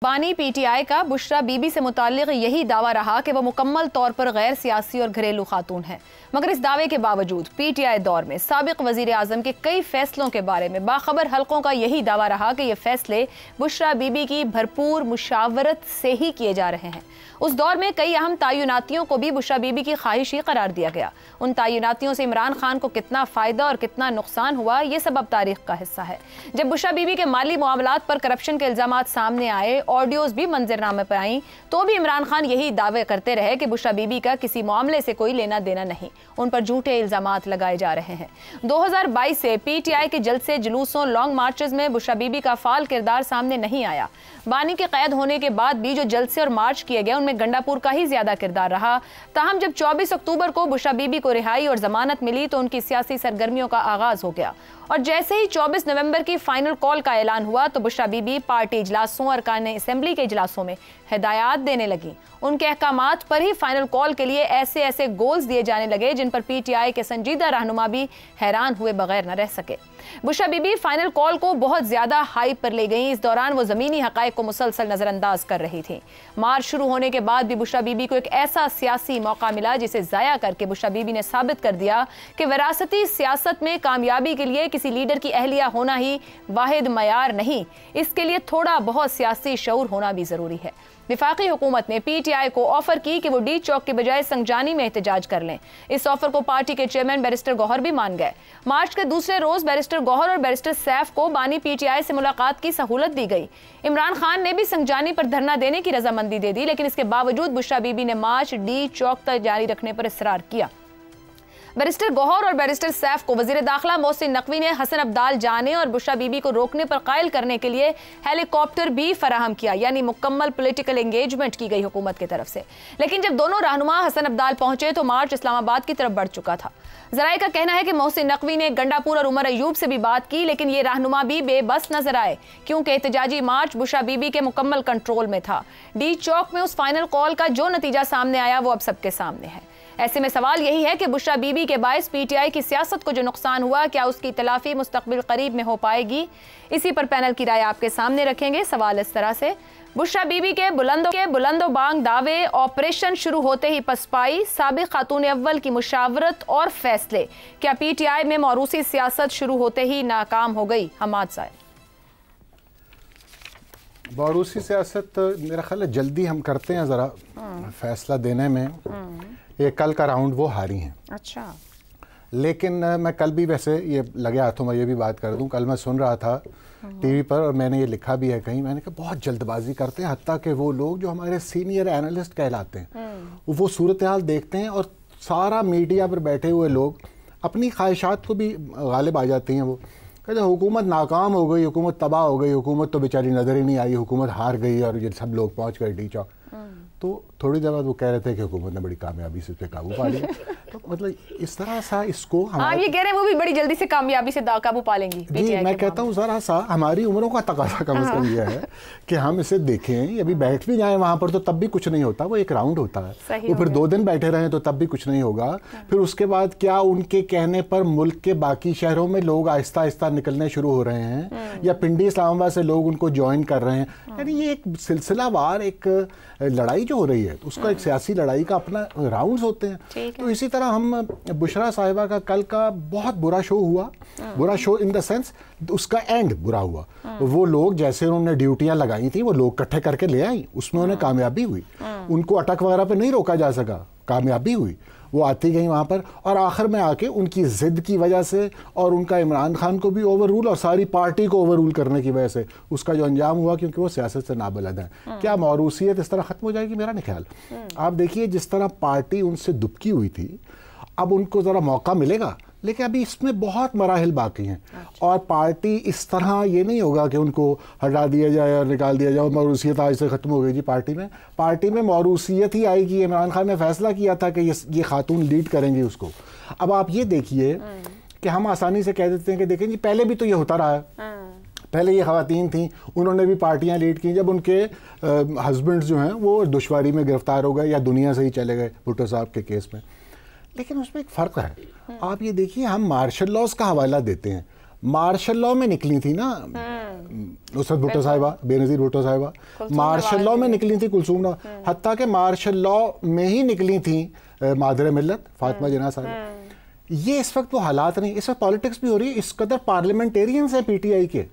بانی پی ٹی آئی کا بشرا be be سے متعلق یہی دعویٰ رہا کہ وہ مکمل طور پر غیر سیاسی اور گھریلو خاتون ہیں، مگر اس دعوے کے باوجود پی ٹی آئی دور میں سابق وزیر اعظم کے کئی فیصلوں کے بارے میں باخبر حلقوں کا یہی دعویٰ رہا کہ یہ فیصلے بشرا بی بی کی بھرپور مشاورت سے ہی کیے جا رہے ہیں۔ اس دور میں کئی اہم تعیناتیوں کو بھی بشرا بی بی کی خواہش ہی قرار دیا گیا۔ ان تعیناتیوں سے عمران خان کو کتنا فائدہ اور کتنا نقصان ہوا، یہ سب اب تاریخ کا حصہ ہے۔ جب بشرا بی بی کے مالی معاملات پر کرپشن کے الزامات سامنے آئے، آڈیوز بھی منظرنامے پر آئیں، تو بھی عمران خان یہی دعوے کرتے رہے کہ بشرا بی بی کا کسی معاملے سے کوئی لینا دینا نہیں، ان پر جھوٹے الزامات لگائے جا رہے ہیں۔ 2022 سے پی ٹی آئی کے جلسے، جلوسوں، لانگ مارچز میں بشرا بی بی کا فعال کردار سامنے نہیں آیا۔ بانی کے قید ہونے کے بعد بھی جو جلسے اور مارچ کیے گئے ان میں گنڈا پور کا ہی زیادہ کردار رہا۔ تاہم جب 24 اکتوبر کو بشرا بی بی کو رہائی اور ضمانت ملی تو ان کی سیاسی سرگرمیوں کا آغاز ہو گیا، اور جیسے ہی 24 نومبر کی فائنل کال کا اعلان ہوا تو بشرا بی بی پارٹی اجلاسوں، ارکان اسمبلی کے اجلاسوں میں ہدایات دینے لگیں۔ ان کے احکامات پر ہی فائنل کال کے لیے ایسے گولز دیے جانے لگے جن پر پی ٹی آئی کے سنجیدہ رہنما بھی حیران ہوئے بغیر نہ رہ سکے۔ بشرا بی بی فائنل کال کو بہت زیادہ ہائپ پر لے گئیں۔ اس دوران وہ زمینی حقائق کو مسلسل نظر انداز کر رہی تھیں۔ مارچ شروع ہونے کے بعد بھی بشرا بی بی کو ایک ایسا سیاسی موقع ملا جسے ضائع کر کے بشرا بی بی نے ثابت کر دیا کہ وراثتی سیاست میں کامیابی کے لیے کسی لیڈر کی اہلیہ ہونا ہی واحد معیار نہیں، اس کے لیے تھوڑا بہت سیاسی شعور ہونا بھی ضروری ہے۔ وفاقی حکومت نے پی ٹی آئی کو آفر کی کہ وہ ڈی چوک کے بجائے سنگجانی میں احتجاج کر لیں۔ اس آفر کو پارٹی کے چیئرمین بیرسٹر گوہر بھی مان گئے۔ مارچ کے دوسرے روز بیرسٹر گوہر اور بیرسٹر سیف کو بانی پی ٹی آئی سے ملاقات کی سہولت دی گئی۔ عمران خان نے بھی سنگجانی پر دھرنا دینے کی رضامندی دے دی، لیکن اس کے باوجود بشرا بی بی نے مارچ ڈی چوک تک جاری رکھنے پر اصرار کیا۔ بیرسٹر گوہر اور بیرسٹر سیف کو وزیر داخلہ محسن نقوی نے حسن عبدال جانے اور بشرا بی بی کو روکنے پر قائل کرنے کے لیے ہیلی کاپٹر بھی فراہم کیا، یعنی مکمل پولیٹیکل انگیجمنٹ کی گئی حکومت کی طرف سے۔ لیکن جب دونوں رہنما حسن عبدال پہنچے تو مارچ اسلام آباد کی طرف بڑھ چکا تھا۔ ذرائع کا کہنا ہے کہ محسن نقوی نے گنڈا پور اور عمر ایوب سے بھی بات کی، لیکن یہ رہنما بھی بے بس نظر آئے کیونکہ احتجاجی مارچ بشرا بی بی کے مکمل کنٹرول میں تھا۔ ڈی چوک میں اس فائنل کال کا جو نتیجہ سامنے آیا وہ اب سب کے سامنے ہے۔ ایسے میں سوال یہی ہے کہ بشرا بی بی کے باعث پی ٹی آئی کی سیاست کو جو نقصان ہوا، کیا اس کی تلافی مستقبل قریب میں ہو پائے گی؟ اسی پر پینل کی رائے آپ کے سامنے رکھیں گے۔ سوال اس طرح سے: بشرا بی بی کے بلند و بانگ دعوے آپریشن شروع ہوتے ہی پسپائی، سابق خاتون اول کی مشاورت اور فیصلے، کیا پی ٹی آئی میں موروثی سیاست شروع ہوتے ہی ناکام ہو گئی؟ حماد صاحب۔ موروثی سیاست میرا خیال ہے جلدی ہم کرتے ہیں ذرا فیصلہ دینے میں۔ یہ کل کا راؤنڈ وہ ہاری ہیں۔ اچھا، لیکن میں کل بھی ویسے یہ لگے ہاتھوں میں یہ بھی بات کر دوں، کل میں سن رہا تھا ٹی وی پر اور میں نے یہ لکھا بھی ہے کہیں، میں نے کہا بہت جلد بازی کرتے ہیں، حتیٰ کہ وہ لوگ جو ہمارے سینئر اینالسٹ کہلاتے ہیں وہ صورتحال دیکھتے ہیں اور سارا میڈیا پر بیٹھے ہوئے لوگ اپنی خواہشات کو بھی غالب آ جاتی ہیں۔ وہ کہتے ہیں حکومت ناکام ہو گئی، حکومت تباہ ہو گئی، حکومت تو بیچاری نظر ہی نہیں آئی، حکومت ہار گئی، اور یہ سب لوگ پہنچ گئے ڈی چوک۔ تو تھوڑی دیر بعد وہ کہہ رہے تھے کہ حکومت نے بڑی کامیابی سے اس پہ قابو پا لیا۔ تو مطلب اس طرح سا اس کو آپ یہ کہہ رہے ہیں وہ بھی بڑی جلدی سے کامیابی سے قابو پا لیں گی؟ جی میں کہتا ہوں ذرا سا ہماری عمروں کا تقاضا کم از کم یہ ہے کہ ہم اسے دیکھیں، ابھی بیٹھ بھی جائیں وہاں پر تو تب بھی کچھ نہیں ہوتا، وہ ایک راؤنڈ ہوتا ہے، وہ پھر 2 دن بیٹھے رہیں تو تب بھی کچھ نہیں ہوگا۔ پھر اس کے بعد کیا ان کے کہنے پر ملک کے باقی شہروں میں لوگ آہستہ آہستہ نکلنے شروع ہو رہے ہیں، یا پنڈی اسلام آباد سے لوگ ان کو جوائن کر رہے ہیں؟ یعنی یہ ایک سلسلہ وار ایک لڑائی جو ہو رہی ہے، اس کا ایک سیاسی لڑائی کا اپنا راؤنڈز ہوتے ہیں۔ تو اسی طرح ہم بشرا صاحبہ کا کل کا بہت برا شو ہوا، برا شو ان دا سینس اس کا اینڈ برا ہوا۔ وہ لوگ جیسے انہوں نے ڈیوٹیاں لگائی تھیں وہ لوگ اکٹھے کر کے لے آئی، اس میں انہیں کامیابی ہوئی، ان کو اٹک وغیرہ پہ نہیں روکا جا سکا، کامیابی ہوئی، وہ آتی گئی وہاں پر، اور آخر میں آ کے ان کی ضد کی وجہ سے اور ان کا عمران خان کو بھی اوور رول اور ساری پارٹی کو اوور رول کرنے کی وجہ سے اس کا جو انجام ہوا، کیونکہ وہ سیاست سے نابلد ہیں۔ کیا موروثیت اس طرح ختم ہو جائے گی؟ میرا نہیں خیال۔ آپ دیکھیے جس طرح پارٹی ان سے دبکی ہوئی تھی، اب ان کو ذرا موقع ملے گا، لیکن ابھی اس میں بہت مراحل باقی ہیں، اور پارٹی اس طرح یہ نہیں ہوگا کہ ان کو ہٹا دیا جائے اور نکال دیا جائے، موروثیت آج سے ختم ہو گئی جی پارٹی میں موروثیت ہی آئے گی۔ عمران خان نے فیصلہ کیا تھا کہ یہ خاتون لیڈ کریں گی اس کو۔ اب آپ یہ دیکھیے کہ ہم آسانی سے کہہ دیتے ہیں کہ دیکھیں جی پہلے بھی تو یہ ہوتا رہا ہے، پہلے یہ خواتین تھیں، انہوں نے بھی پارٹیاں لیڈ کی، جب ان کے ہسبینڈز جو ہیں وہ دشواری میں گرفتار ہو گئے یا دنیا سے ہی چلے گئے بھٹو صاحب کے کیس میں۔ لیکن اس میں ایک فرق ہے، آپ یہ دیکھیے ہم مارشل لاز کا حوالہ دیتے ہیں، مارشل لاء میں نکلی تھی نا نصرت بھٹو صاحبہ، بے نظیر بھٹو صاحبہ، مارشل لاء میں نکلی تھی کلثوم، حتیٰ کہ مارشل لاء میں ہی نکلی تھیں مادر ملت فاطمہ جناح صاحبہ. یہ اس وقت وہ حالات نہیں، اس وقت پالیٹکس بھی ہو رہی ہے. اس قدر پارلیمنٹیرینز ہیں پی ٹی آئی کے،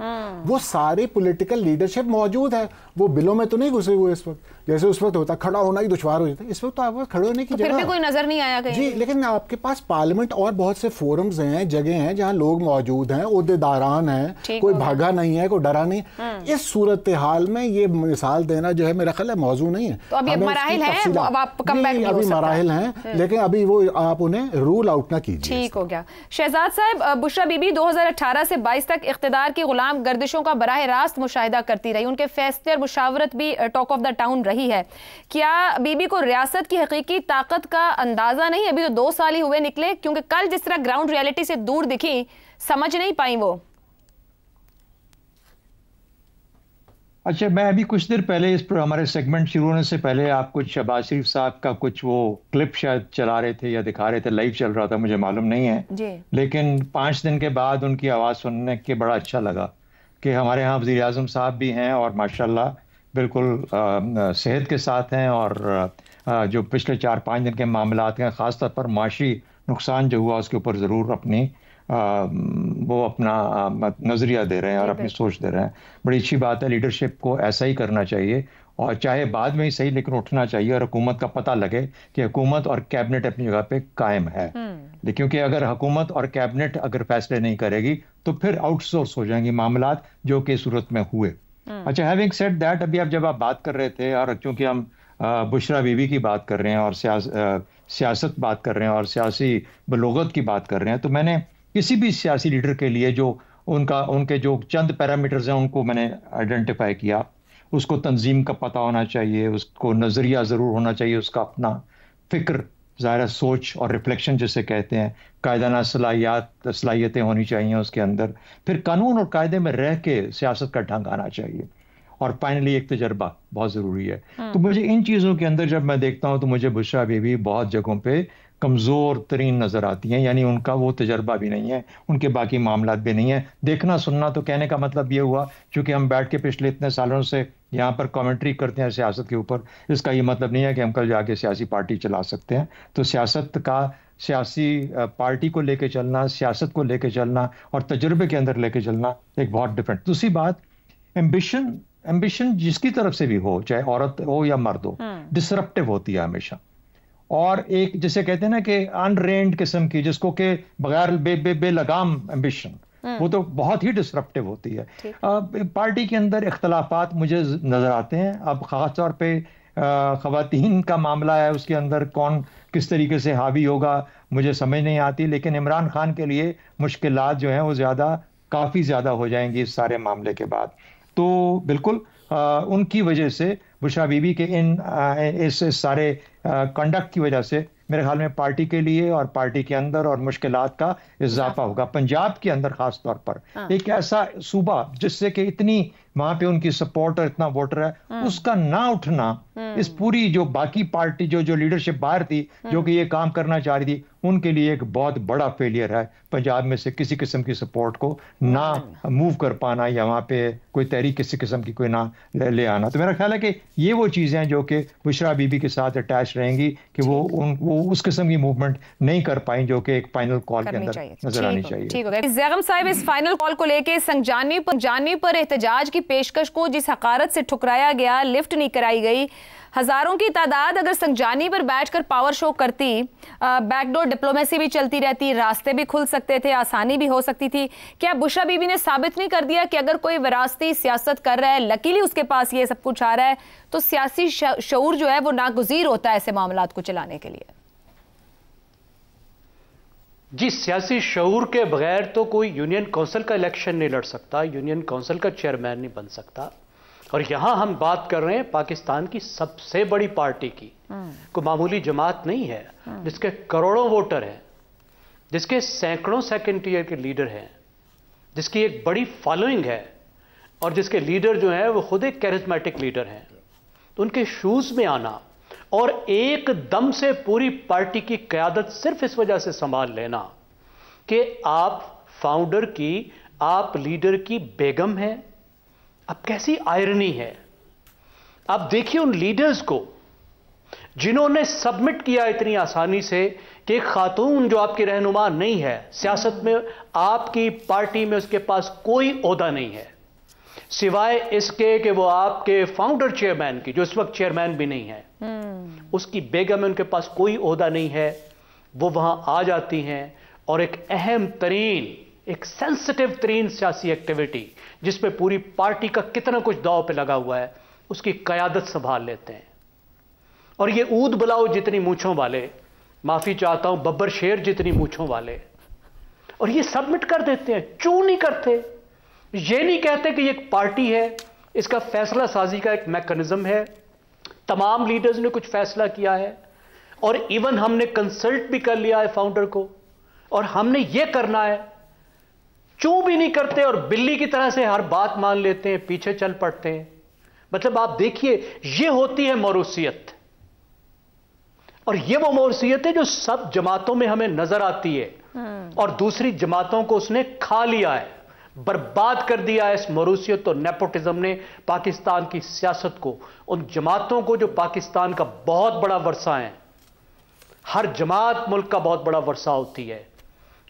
وہ سارے پولیٹیکل لیڈرشپ موجود ہے. وہ بلوں میں تو نہیں گھسے ہوئے اس وقت، جیسے اس وقت ہوتا کھڑا ہونا ہی دشوار ہو جاتا ہے. اس وقت تو آپ کو کھڑے ہونے کی جگہ کوئی نظر نہیں آیا جی. لیکن آپ کے پاس پارلیمنٹ اور بہت سے فورمز ہیں، جگہ ہیں جہاں لوگ موجود ہیں، عہدیداران ہیں، کوئی بھاگا نہیں ہے، کوئی ڈرا نہیں. اس صورتحال میں یہ مثال دینا جو ہے میرا خیال ہے موضوع نہیں ہے. تو ابھی مراحل ہیں، ابھی مراحل ہیں، لیکن ابھی وہ آپ انہیں رول آؤٹ نہ کیجیے. ٹھیک ہو گیا. شہزاد صاحب، بشرا بی بی 2018 سے 22 تک اقتدار کی غلام گردشوں کا براہ راست مشاہدہ کرتی رہی. ان کے فیصلے اور مشاورت بھی ٹاک آف دا ٹاؤن رہی ہے. کیا بی بی کو ریاست کی حقیقی طاقت کا اندازہ نہیں؟ ابھی تو 2 سال ہی ہوئے نکلے، کیونکہ کل جس طرح گراؤنڈ ریالٹی سے دور دکھی، سمجھ نہیں پائیں وہ. اچھا، میں ابھی کچھ دیر پہلے اس پر ہمارے سیگمنٹ شروع ہونے سے پہلے آپ کچھ شہباز شریف صاحب کا کچھ وہ کلپ شاید چلا رہے تھے یا دکھا رہے تھے، لائیو چل رہا تھا، مجھے معلوم نہیں ہے جی. لیکن 5 دن کے بعد ان کی آواز سننے کے بڑا اچھا لگا کہ ہمارے ہاں وزیر اعظم صاحب بھی ہیں اور ماشاءاللہ بالکل صحت کے ساتھ ہیں، اور جو پچھلے 4-5 دن کے معاملات ہیں، خاص طور پر معاشی نقصان جو ہوا اس کے اوپر ضرور اپنی وہ اپنا نظریہ دے رہے ہیں اور اپنی سوچ دے رہے ہیں. بڑی اچھی بات ہے. لیڈرشپ کو ایسا ہی کرنا چاہیے، اور چاہے بعد میں ہی صحیح لیکن اٹھنا چاہیے، اور حکومت کا پتہ لگے کہ حکومت اور کیبنٹ اپنی جگہ پہ قائم ہے. کیونکہ اگر حکومت اور کیبنٹ اگر فیصلے نہیں کرے گی تو پھر آؤٹ سورس ہو جائیں گی معاملات، جو کہ صورت میں ہوئے. اچھا، ہیونگ سیڈ دیٹ، ابھی جب آپ بات کر رہے تھے، اور چونکہ ہم بشرا بی بی کی بات کر رہے ہیں اور سیاست بات کر رہے ہیں اور سیاسی بلوغت کی بات کر رہے ہیں، تو میں نے کسی بھی سیاسی لیڈر کے لیے جو ان کے جو چند پیرامیٹرز ہیں ان کو میں نے آئیڈینٹیفائی کیا. اس کو تنظیم کا پتہ ہونا چاہیے، اس کو نظریہ ضرور ہونا چاہیے، اس کا اپنا فکر، ظاہر سوچ اور ریفلیکشن جسے کہتے ہیں، قائدانہ صلاحیتیں ہونی چاہیے اس کے اندر، پھر قانون اور قاعدے میں رہ کے سیاست کا ڈھنگ آنا چاہیے، اور فائنلی ایک تجربہ بہت ضروری ہے. تو مجھے ان چیزوں کے اندر جب میں دیکھتا ہوں تو مجھے بشرا بی بی بہت جگہوں پہ کمزور ترین نظر آتی ہیں. یعنی ان کا وہ تجربہ بھی نہیں ہے، ان کے باقی معاملات بھی نہیں ہیں. دیکھنا سننا تو کہنے کا مطلب یہ ہوا، چونکہ ہم بیٹھ کے پچھلے اتنے سالوں سے یہاں پر کامنٹری کرتے ہیں سیاست کے اوپر، اس کا یہ مطلب نہیں ہے کہ ہم کل جا کے سیاسی پارٹی چلا سکتے ہیں. تو سیاست کا، سیاسی پارٹی کو لے کے چلنا، سیاست کو لے کے چلنا اور تجربے کے اندر لے کے چلنا ایک بہت ڈفرینٹ. دوسری بات، ایمبیشن جس کی طرف سے بھی ہو، چاہے عورت ہو یا مرد ہو، ڈسرپٹیو ہوتی ہے ہمیشہ. اور ایک جسے کہتے ہیں نا کہ انرینڈ قسم کی، جس کو کہ بغیر بے لگام ایمبیشن، وہ تو بہت ہی ڈسرپٹیو ہوتی ہے. پارٹی کے اندر اختلافات مجھے نظر آتے ہیں. اب خاص طور پہ خواتین کا معاملہ ہے، اس کے اندر کون کس طریقے سے حاوی ہوگا مجھے سمجھ نہیں آتی. لیکن عمران خان کے لیے مشکلات جو ہیں وہ کافی زیادہ ہو جائیں گی اس سارے معاملے کے بعد. تو بالکل ان کی وجہ سے، بشرا بی بی کے اس سارے کنڈکٹ کی وجہ سے میرے خیال میں پارٹی کے لیے اور پارٹی کے اندر اور مشکلات کا اضافہ ہوگا. پنجاب کے اندر خاص طور پر ایک ایسا صوبہ جس سے کہ اتنی وہاں پہ ان کی سپورٹ اور اتنا ووٹر ہے، اس کا نہ اٹھنا، اس پوری جو باقی پارٹی جو لیڈرشپ باہر تھی جو کہ یہ کام کرنا چاہ رہی تھی، ان کے لیے ایک بہت بڑا فیلئر ہے. پنجاب میں سے کسی قسم کی سپورٹ کو نہ موو کر پانا، یا وہاں پہ کوئی تحریک کسی قسم کی کوئی نہ لے آنا. تو میرا خیال ہے کہ یہ وہ چیزیں ہیں جو کہ بشرا بی بی کے ساتھ اٹیچ رہیں گی کہ وہ اس قسم کی موومنٹ نہیں کر پائیں جو کہ ایک فائنل کال کے اندر نظر آنی چاہیے. ٹھیک ہو گیا. زیغم صاحب، اس فائنل کال کو لے کے سنجانوی پر احتجاج کی پیشکش کو جس حقارت سے ٹھکرایا گیا، لفٹ نہیں کرائی گئی، ہزاروں کی تعداد اگر سنجانی پر بیٹھ کر پاور شو کرتی، بیک ڈور ڈپلومیسی بھی چلتی رہتی، راستے بھی کھل سکتے تھے، آسانی بھی ہو سکتی تھی. کیا بشرا بی بی نے ثابت نہیں کر دیا کہ اگر کوئی وراثتی سیاست کر رہا ہے، لکیلی اس کے پاس یہ سب کچھ آ رہا ہے، تو سیاسی شعور جو ہے وہ ناگزیر ہوتا ہے ایسے معاملات کو چلانے کے لیے؟ جی، سیاسی شعور کے بغیر تو کوئی یونین کونسل کا الیکشن نہیں لڑ سکتا، یونین کونسل کا چیئرمین نہیں بن سکتا. اور یہاں ہم بات کر رہے ہیں پاکستان کی سب سے بڑی پارٹی کی، کوئی معمولی جماعت نہیں ہے، جس کے کروڑوں ووٹر ہیں، جس کے سینکڑوں سیکنڈ ٹیئر کے لیڈر ہیں، جس کی ایک بڑی فالوئنگ ہے، اور جس کے لیڈر جو ہیں وہ خود ایک کیرزمیٹک لیڈر ہیں. تو ان کے شوز میں آنا اور ایک دم سے پوری پارٹی کی قیادت صرف اس وجہ سے سنبھال لینا کہ آپ فاؤنڈر کی آپ لیڈر کی بیگم ہیں. اب کیسی آئرنی ہے. اب دیکھیے ان لیڈرز کو جنہوں نے سبمٹ کیا اتنی آسانی سے کہ ایک خاتون جو آپ کی رہنما نہیں ہے سیاست میں, آپ کی پارٹی میں اس کے پاس کوئی عہدہ نہیں ہے سوائے اس کے کہ وہ آپ کے فاؤنڈر چیئرمین کی, جو اس وقت چیئرمین بھی نہیں ہے, اس کی بیگم ہے, ان کے پاس کوئی عہدہ نہیں ہے. وہ وہاں آ جاتی ہیں اور ایک اہم ترین, ایک سینسٹیو ترین سیاسی ایکٹیویٹی جس پہ پوری پارٹی کا کتنا کچھ داؤ پہ لگا ہوا ہے, اس کی قیادت سنبھال لیتے ہیں. اور یہ اود بلاؤ جتنی مونچھوں والے, معافی چاہتا ہوں, ببر شیر جتنی مونچھوں والے, اور یہ سبمٹ کر دیتے ہیں. کیوں نہیں کرتے؟ یہ نہیں کہتے کہ یہ ایک پارٹی ہے, اس کا فیصلہ سازی کا ایک میکنزم ہے, تمام لیڈرز نے کچھ فیصلہ کیا ہے, اور ایون ہم نے کنسلٹ بھی کر لیا ہے فاؤنڈر کو, اور ہم نے یہ کرنا ہے. کیوں بھی نہیں کرتے اور بلی کی طرح سے ہر بات مان لیتے ہیں, پیچھے چل پڑتے ہیں. مطلب آپ دیکھیے, یہ ہوتی ہے موروثیت, اور یہ وہ موروثیت ہے جو سب جماعتوں میں ہمیں نظر آتی ہے, اور دوسری جماعتوں کو اس نے کھا لیا ہے, برباد کر دیا ہے. اس موروثیت اور نیپوٹزم نے پاکستان کی سیاست کو, ان جماعتوں کو جو پاکستان کا بہت بڑا ورثہ ہیں. ہر جماعت ملک کا بہت بڑا ورثہ ہوتی ہے,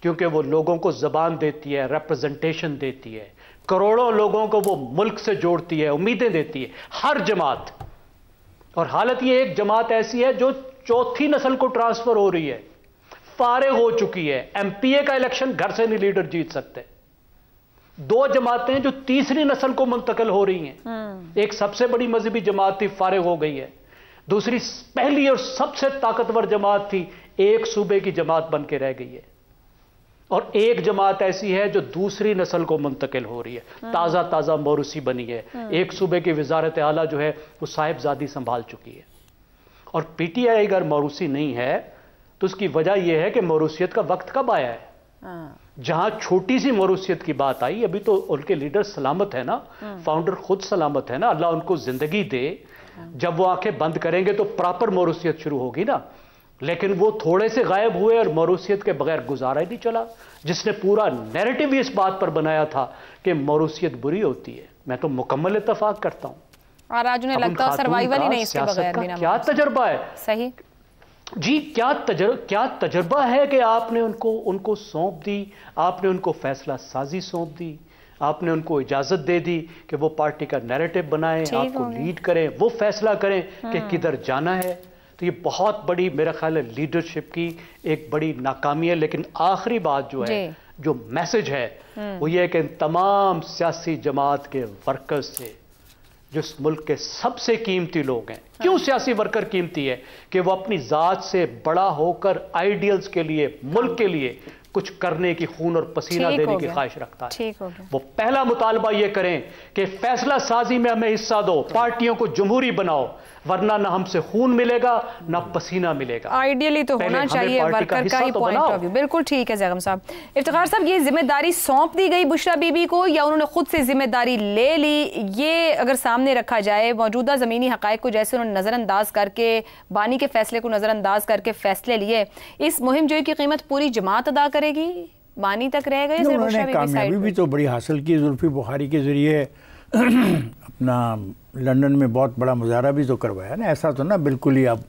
کیونکہ وہ لوگوں کو زبان دیتی ہے, ریپرزنٹیشن دیتی ہے, کروڑوں لوگوں کو وہ ملک سے جوڑتی ہے, امیدیں دیتی ہے, ہر جماعت. اور حالت یہ ایک جماعت ایسی ہے جو چوتھی نسل کو ٹرانسفر ہو رہی ہے, فارغ ہو چکی ہے. ایم پی اے کا الیکشن گھر سے نہیں لیڈر جیت سکتے. دو جماعتیں جو تیسری نسل کو منتقل ہو رہی ہیں, ایک سب سے بڑی مذہبی جماعت تھی, فارغ ہو گئی ہے. دوسری پہلی اور سب سے طاقتور جماعت تھی, ایک صوبے کی جماعت بن کے رہ گئی ہے. اور ایک جماعت ایسی ہے جو دوسری نسل کو منتقل ہو رہی ہے, تازہ تازہ موروثی بنی ہے. ایک صوبے کی وزارت اعلیٰ جو ہے وہ صاحبزادی سنبھال چکی ہے. اور پی ٹی آئی اگر موروثی نہیں ہے تو اس کی وجہ یہ ہے کہ موروثیت کا وقت کب آیا ہے. جہاں چھوٹی سی موروثیت کی بات آئی, ابھی تو ان کے لیڈر سلامت ہے نا, فاؤنڈر خود سلامت ہے نا, اللہ ان کو زندگی دے. جب وہ آنکھیں بند کریں گے تو پراپر موروثیت شروع ہوگی نا. لیکن وہ تھوڑے سے غائب ہوئے اور موروثیت کے بغیر گزارا ہی نہیں چلا, جس نے پورا نیریٹو ہی اس بات پر بنایا تھا کہ موروثیت بری ہوتی ہے. میں تو مکمل اتفاق کرتا ہوں. اور آج انہیں لگتا ہے سروائیول ہی نہیں اس کے بغیر بھی. کیا تجربہ ہے صحیح جی, کیا تجربہ ہے کہ آپ نے ان کو سونپ دی, آپ نے ان کو فیصلہ سازی سونپ دی, آپ نے ان کو اجازت دے دی کہ وہ پارٹی کا نیریٹو بنائیں, آپ کو لیڈ کریں, وہ فیصلہ کریں کہ کدھر جانا ہے. تو یہ بہت بڑی میرا خیال ہے لیڈرشپ کی ایک بڑی ناکامی ہے. لیکن آخری بات جو ہے, جو میسج ہے وہ یہ ہے کہ ان تمام سیاسی جماعت کے ورکرز سے, جو اس ملک کے سب سے قیمتی لوگ ہیں. کیوں سیاسی ورکر قیمتی ہے؟ کہ وہ اپنی ذات سے بڑا ہو کر آئیڈیلز کے لیے, ملک کے لیے کچھ کرنے کی, خون اور پسینہ دینے کی خواہش رکھتا ہے. وہ پہلا مطالبہ یہ کریں کہ فیصلہ سازی میں ہمیں حصہ دو, پارٹیوں کو جمہوری بناؤ, ورنہ نہ ہم سے خون ملے گا نہ پسینہ ملے گا. آئیڈیلی تو ہونا چاہیے ورکر کا ہی پوائنٹ آف ویو. بالکل ٹھیک ہے زیغم صاحب. افتخار صاحب, یہ ذمہ داری سونپ دی گئی بشرا بی بی کو یا انہوں نے خود سے ذمہ داری لے لی؟ یہ اگر سامنے رکھا جائے, موجودہ زمینی حقائق کو جیسے انہوں نے نظر انداز کر کے, بانی کے فیصلے کو نظر انداز کر کے فیصلے لیے, اس مہم جوئی کی قیمت پوری جماعت ادا کرے گی؟ بانی تک رہ گئے؟ انہوں نے کامیابی بھی تو بڑی حاصل کی, زلفی بخاری کے ذریعے اپنا لندن میں بہت بڑا مظاہرہ بھی تو کروایا نا. ایسا تو نا بالکل ہی آپ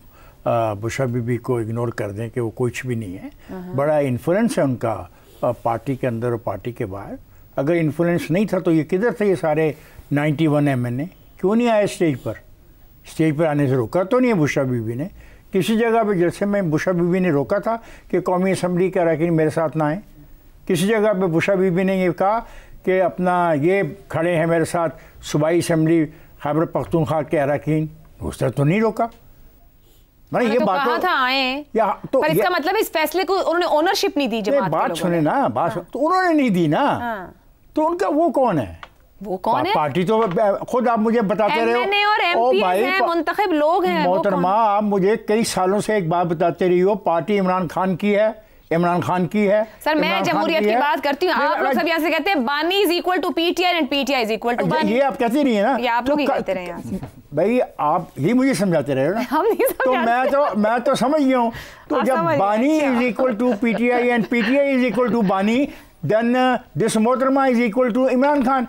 بشرا بی بی کو اگنور کر دیں کہ وہ کچھ بھی نہیں ہے. بڑا انفلوئنس ہے ان کا پارٹی کے اندر اور پارٹی کے باہر. اگر انفلوئنس نہیں تھا تو یہ کدھر تھے یہ سارے 91 MNA؟ کیوں نہیں آئے اسٹیج پر؟ اسٹیج پر آنے سے روکا تو نہیں ہے بشرا بی بی نے. کسی جگہ پہ جلسے میں بشرا بی بی نے روکا تھا کہ قومی اسمبلی کے اراکین میرے ساتھ نہ آئیں. کسی جگہ پہ بشرا بی بی نے یہ کہا کہ اپنا یہ کھڑے ہیں میرے ساتھ صوبائی اسمبلی خیبر پختونخوا کے اراکین, اس طرح تو نہیں روکا. یہ بات کہا تھا آئیں, پر اس کا مطلب اس فیصلے کو انہوں نے اونرشپ نہیں دی جماعت. بات سنیں نا, بات تو انہوں نے نہیں دی نا, تو ان کا وہ کون ہے؟ وہ کون ہے؟ پارٹی تو خود آپ مجھے بتاتے رہے ہو, منتخب لوگ ہیں. محترمہ, آپ مجھے کئی سالوں سے ایک بات بتاتے رہی ہو, پارٹی عمران خان کی ہے, عمران خان کی ہے. سر میں جمہوریت کی بات کرتی ہوں, آپ لوگ سب یہاں سے کہتے ہیں بانی is equal to P T I and P T I is equal to بانی. یہ آپ کہتی رہی ہیں نا, یہ آپ لوگ ہی کہتے رہے ہیں. بھائی آپ یہ مجھے سمجھاتے رہے ہو نا, ہم نہیں سمجھاتے. تو میں تو سمجھ گیا ہوں. تو جب بانی is equal to P T I and P T I is equal to بانی, then this Mohtarama is equal to Imran Khan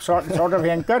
sort of anchor,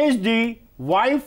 is the wife